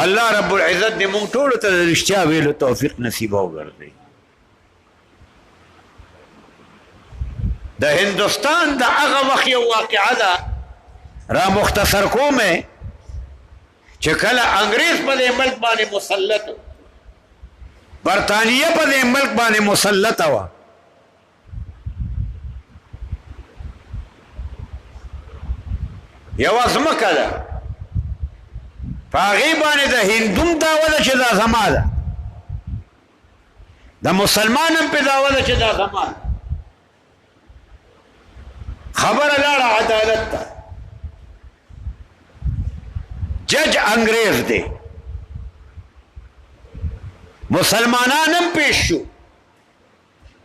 الله رب العزت دې مونږ ټولو ته د رښتیا ویلو توفیق نصیب وګرځي. د هندوستان د هغه وخت یو واقعه ده را مختصر کومه چې کله انګریز په دې ملک باندې مسلط برطانیه په دې ملک باندې مسلط وه یوه ځمکه ده په هغې باندې د هندوم دعوه ده چې دا زما ده د مسلمان هم پې دعوه ده چې دا زما ده خبره لاړه عدالت ته جج انګریز دی مسلمانان هم پیش شو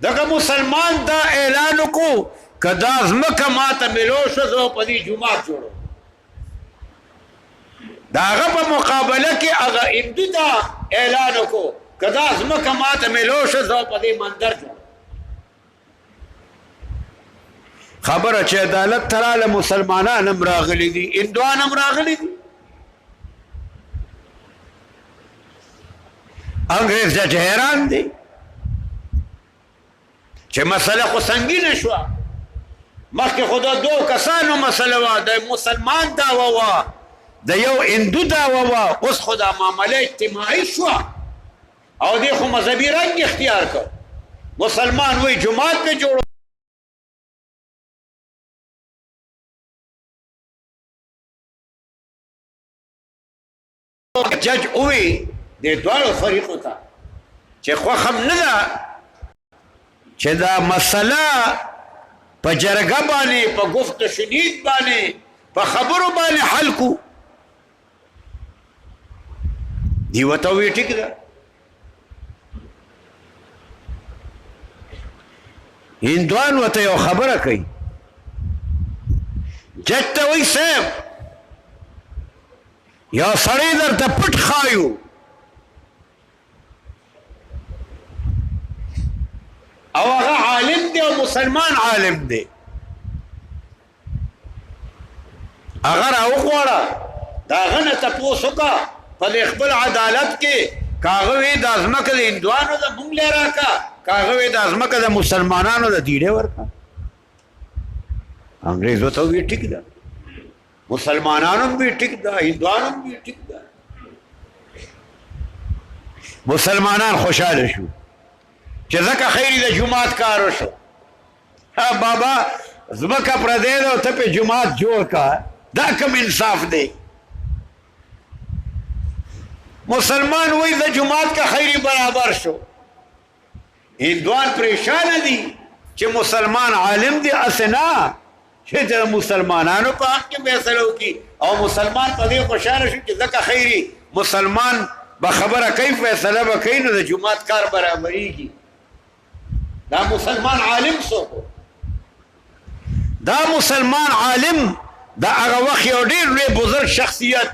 دغه مسلمان دا اعلان وکړو که دا ځمکه ماته ملو شوه زه په دې جومات جوړوم د هغه په مقابله کې هغه هندو ته اعلان وکړو که دا ځمکه ماته ملو شوه زه په دې مندر جوړوم خبره چې عدالت ته راله مسلمانان هم راغلي دي هندوان هم راغلي دي انګریز جج حیران دی چې مسله خو سنګینه شوه مخکې خو د دوو کسانو مسله وه د مسلمان دعوه وه د یو هندو دعوه وه اوس خو دا معامله اجتماعي شوه او دې خو مذهبي رنګ اختیار کړ مسلمان وایي جومات پې جوړو جج وایي د دواړو فریقو ته چې خوښ هم نه ده چې دا مسله په جرګه باندې په گفت و شنید باندې په خبرو باندې حل کو دی ورته وایي ټیک ده هندوان ورته یو خبره کوي جج ته وایي صاحب یو سړی درته پټ ښایو او هغه عالم دی او مسلمان عالم دی هغه راوغواړه د هغه نه تپوس وکړه په دې خپل عدالت کې که هغه وایي دا ځمکه د هندوانو ده موږ لی راکړه که هغه وایي دا ځمکه د مسلمانانو ده دیډې ورکړه انګریز ورته وایي ټیک ده مسلمانانو هم وایي ټیک ده هندوانو هم وایي ټیک ده مسلمانان خوشحاله شو چې ځکه خیری د جومات کار وشو بابا ځمکه پردی ده او ته پې جومات جوړ کا دا کوم انصاف دی مسلمان وایي د جومات کا خیری برابر شو هندوان پریشانه دي چې مسلمان عالم دی هسې نه چې د مسلمانانو په حق کې فیصله وکړي او مسلمان په دې خوشحاله شو چې ځکه خیری مسلمان به خبره کوي فیصله به کوي نو د جومات کار برابریږي دا مسلمان عالم څوک دا مسلمان عالم دا هغه وخت یو ډېر لوی بزرګ شخصیت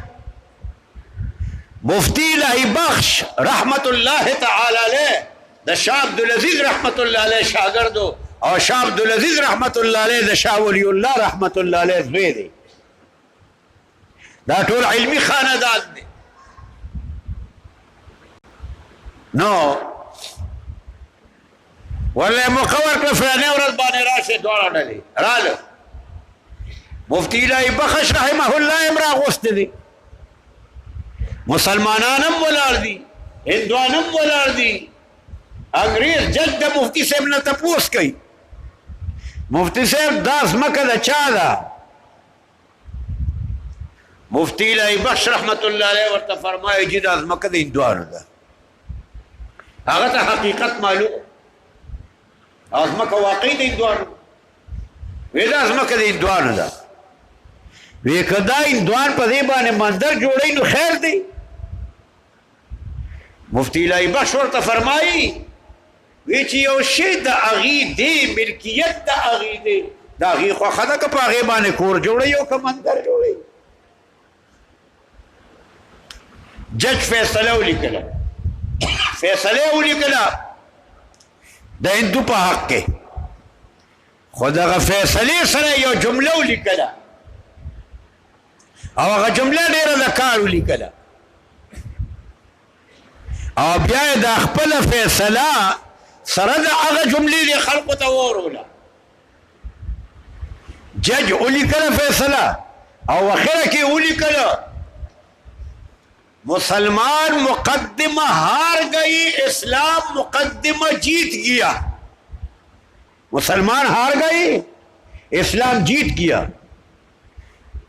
مفتی الهی بخش رحمت الله تعالی علیه د شاه عبدالعزیز رحمت الله علیه شاګردو او شاه عبدالعزیز رحمت الله علیه د شاه ولی الله رحمت الله علیه زوی دی دا ټول علمي خاندان دی نو ورله موقع ورکړه فلانې ورځ باندې راشئ دواړه ډلې راله مفتی الهی بخش رحمه الله هم راغوستی دي مسلمانان هم ولاړ دي هندوان هم ولاړ دي انګریز جج د مفتی صاحب نه تپوس کوي مفتی صاحب دا ځمکه د چا ده مفتی الهی بخش رحمت الله علیه ورته فرمایي چې دا ځمکه د هندوانو ده هغه ته حقیقت معلوم او ځمکه واقعي د هندوانو وی دا ځمکه د هندوانو ده وی که دا هندوان په دې باندې مندر جوړوي نو خیر دی مفتی الهی بخش ورته فرمایي وی چې یو شی د هغې دی ملکیت د هغې دی د هغې خوښه ده که په هغې باندې کور جوړوي او که مندر جوړوي جج فیصله ولیکله فیصله ولیکله د هندو په حق کې خو دغه فیصلې سره یو جمله ولیکله او هغه جمله ډېره د کار ولیکله او بیا د خپل فیصله سره د هغه جملې د خلقو ته وروله جج ولیکله فیصله او اخره کې ولیکله مسلمان مقدمہ ہار گئی اسلام مقدمہ جیت گیا مسلمان ہار گئی اسلام جیت گیا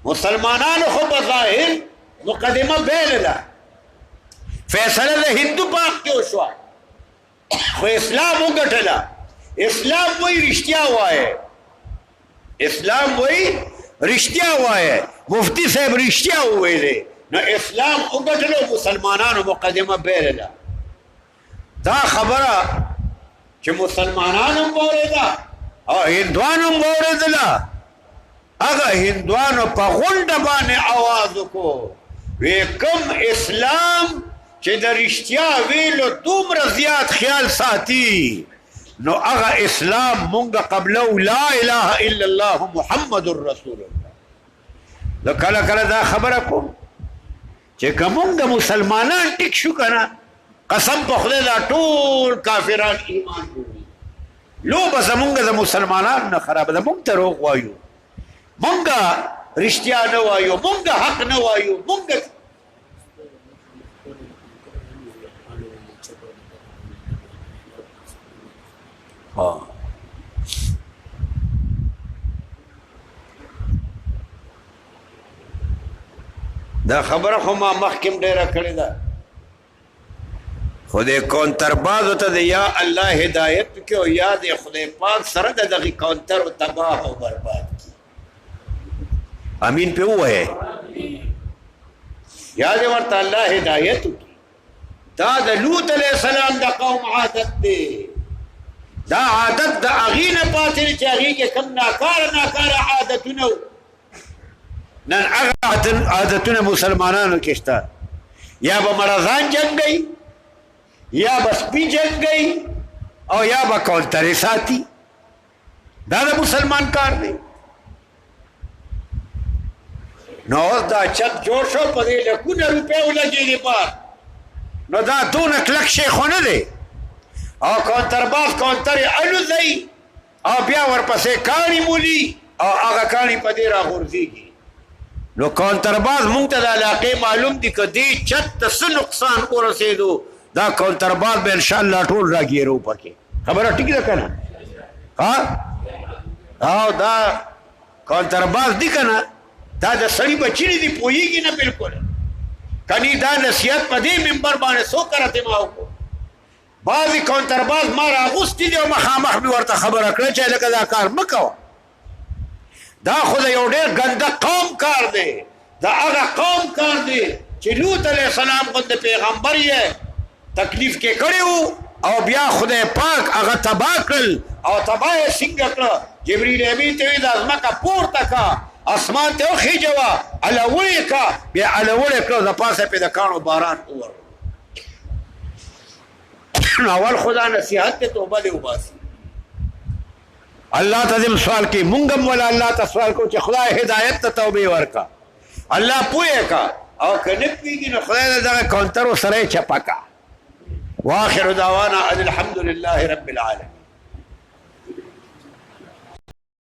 مسلمانان خو بظاہر مقدمہ بیللا فیصلہ دا ہندو پاک کیوں شوا خو اسلام اگٹلا اسلام وہی رشتیا ہوا ہے اسلام وہی رشتیا ہوا ہے مفتی صاحب رشتیا ہوئے لے نو اسلام اگٹلو مسلمانانو مقدمہ بیللا دا خبرہ چه مسلمانانو بوریدا او ہندوانو بوریدلا اگر ہندوانو پا غنڈ بانے آوازو کو وی کم اسلام چه در اشتیا ویلو دوم رضیات خیال ساتی نو اگر اسلام منگا قبلو لا الہ الا اللہ محمد الرسول اللہ لو کلا کلا دا خبرکو چه کمونگا مسلمانان ٹک شو کنا قسم پا خدا دا طول کافران ایمان ہوئی لو بس مونگا دا مسلمانان نا خراب دا مونگ تا روغ وایو مونگا رشتیا نوایو مونگا حق نوایو مونگا دا خبر خو ما مخکم ډیره کړی ده خدای کونتر بازو ته د یا الله هدایت کې او یا د خدای پاک سره د دغه کونتر او تباہ او برباد کی امین په وایي یا دې ورته الله هدایت کی دا د لوط علیہ السلام د قوم عادت دی دا عادت د اغینه پاتې چې هغه کې کم ناکار عادتونه نن هغه عادتونه مسلمانانو کې شته یا به مرزان جنگي یا به سپي جنگي او یا به کونترې ساتي دا د مسلمان کار دی نو دا چت جوړ شو په دې لکونه روپیو لګېدې بار نو دا دونه کلک شی خو نه دی او کونترباز کونترې الوځي او بیا ورپسې کاڼي مولي او هغه کاڼي په دې راغورځېږي نو کونترباز مونږ ته د علاقې معلوم دي که دې چت ته څه نقصان ورسېدو دا کونترباز به انشاءالله ټول راګېرو پکې خبره ټیک ده که نه او دا کونترباز دي که نه دا د سړي بچي نه دي پوهېږي نه بلکل کنی دا نصیحت په دې منبر باندې څو کرته ما وکړو بعضې کونترباز ما راغوستي دي او مخامخ مې ورته خبره کړه چې لکه دا کار مه کوه دا خو د یو ډېر ګنده قوم کار دی دا هغه قوم کار دی چې لوط علیہ السلام غوندې پیغمبر یې تکلیف کې کړی و او بیا خدای پاک هغه تباه کړل او تباه یې څنګه کړه جبریل امین ته وایي دا ځمکه پورته کا اسمان ته وخیجوه الوړې کا بیا الوړې کړه د پاسه پې د کاڼو باران وور اول خدا نصیحت ته توبه دې وباسي اللہ تعظیم سوال کی منگم والا اللہ تا سوال کو چی خدا ہدایت تا توبی ورکا اللہ پوئے کا او کنپی کی نو خدا دا کونتر و سرے چپکا واخر دعوانا ان الحمدللہ رب العالمين